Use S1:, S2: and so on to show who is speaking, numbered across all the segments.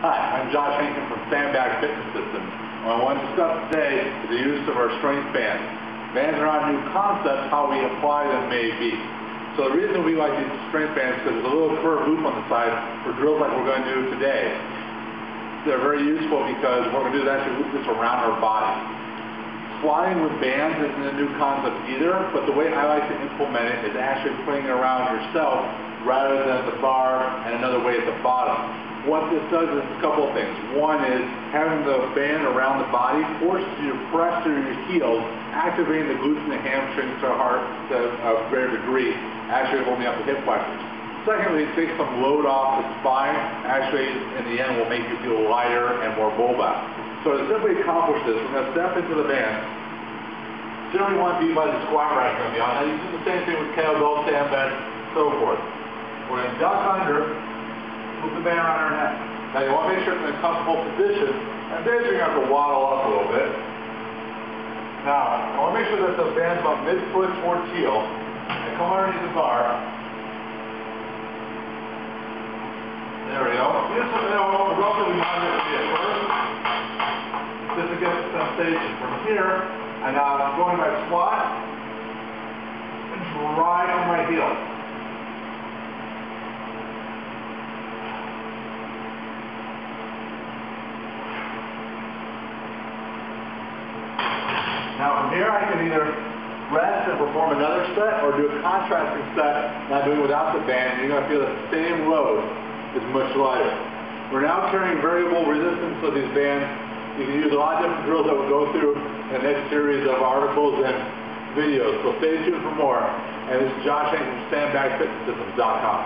S1: Hi, I'm Josh Henkin from Sandbag Fitness Systems. What I want to discuss today is the use of our strength bands. Bands are not a new concept, how we apply them may be. So the reason we like these strength bands is because there's a little curved loop on the side for drills like we're going to do today. They're very useful because what we're going to do is actually loop this around our body. Squatting with bands isn't a new concept either, but the way I like to implement it is actually putting it around yourself rather than the bar and another way at the bottom. What this does is a couple of things. One is having the band around the body forces you to press through your heels, activating the glutes and the hamstrings to a greater degree, actually holding up the hip flexors. Secondly, it takes some load off the spine. Actually, in the end, will make you feel lighter and more mobile. So to simply accomplish this, we're going to step into the band. Generally, we want to be by the squat rack going to be on. Now, you do the same thing with kettlebell, sandbags, so forth. We're going to duck under, move the band around our neck. Now, you want to make sure it's in a comfortable position, and basically you're going to have to waddle up a little bit. Now, I want to make sure that the band's about mid-foot towards heel, and come underneath the bar. There we go. This is relatively moderate to be at first, just to get the sensation. From here, and now I'm going by squat, and drive on my heel. Now from here I can either rest and perform another set or do a contrasting set, not doing it without the band, and you're going to feel the same load is much lighter. We're now carrying variable resistance of these bands. You can use a lot of different drills that we'll go through in the next series of articles and videos, so stay tuned for more. And this is Josh Henkin from sandbagfitnesssystems.com.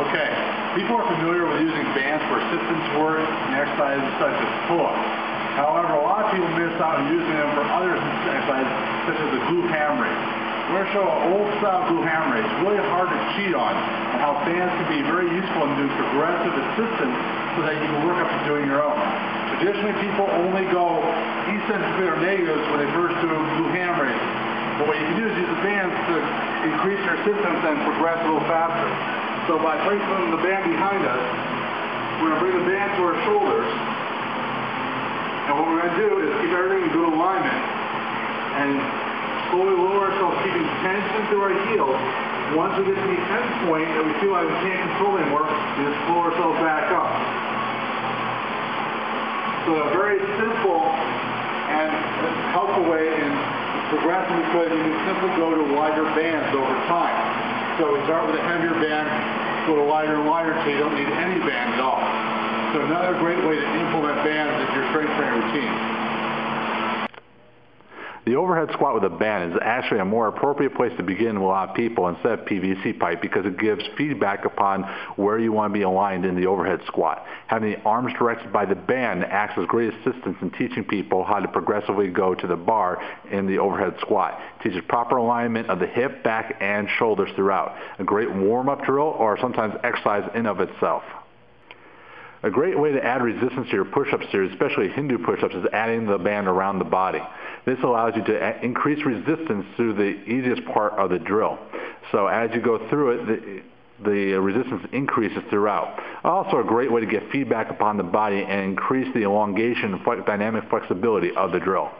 S1: Okay, people are familiar with using bands for assistance work and exercises such as pull-ups. However, a lot of people miss out on using them for other exercises, such as the glute ham raise. We're going to show an old-style glute ham raise. It's really hard to cheat on, and how bands can be very useful in doing progressive assistance so that you can work up to doing your own. Traditionally, people only go eccentric or negatives when they first do glute ham raises. But what you can do is use the bands to increase your assistance and progress a little faster. So by placing the band behind us, we're going to bring the band to our shoulders. And what we're going to do is keep everything in good alignment and slowly lower ourselves, keeping tension through our heels. Once we get to the end point that we feel like we can't control anymore, we just slow ourselves back up. So a very simple and helpful way in progressing because you can simply go to lighter bands over time. So we start with a heavier band, go to lighter and lighter until you don't need any band at all. So another great way to implement bands in your strength training routine.
S2: The overhead squat with a band is actually a more appropriate place to begin with a lot of people instead of PVC pipe because it gives feedback upon where you want to be aligned in the overhead squat. Having the arms directed by the band acts as great assistance in teaching people how to progressively go to the bar in the overhead squat. It teaches proper alignment of the hip, back, and shoulders throughout. A great warm-up drill or sometimes exercise in of itself. A great way to add resistance to your push-up series, especially Hindu push-ups, is adding the band around the body. This allows you to increase resistance through the easiest part of the drill. So as you go through it, the resistance increases throughout. Also a great way to get feedback upon the body and increase the elongation and dynamic flexibility of the drill.